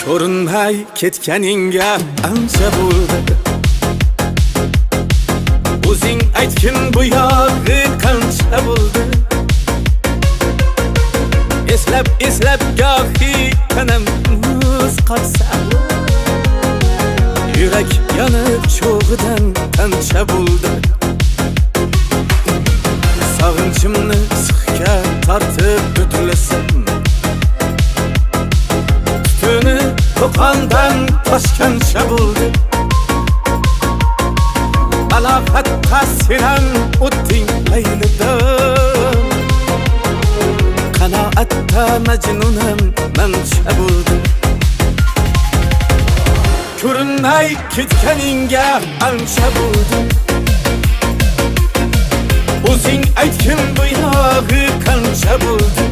ko'rinmay ketganingga ancha bo'ldi. O'zing aytgin bu yog'i qancha bo'ldi. Eslab gohi tanam muz qotsa, yurak yonib cho'g'idan qancha bo'ldi. Sog'inchimni sıxga tortib o'tilasam, tutuni to'qondan toshgancha bo'ldi. Aloqatda senam o'tding laylidan, qanoatda majnunam mancha bo'ldi. Ko'rinmay ketganingga ancha bo'ldi. O'zing aytgin bu yog'i qancha bo'ldi.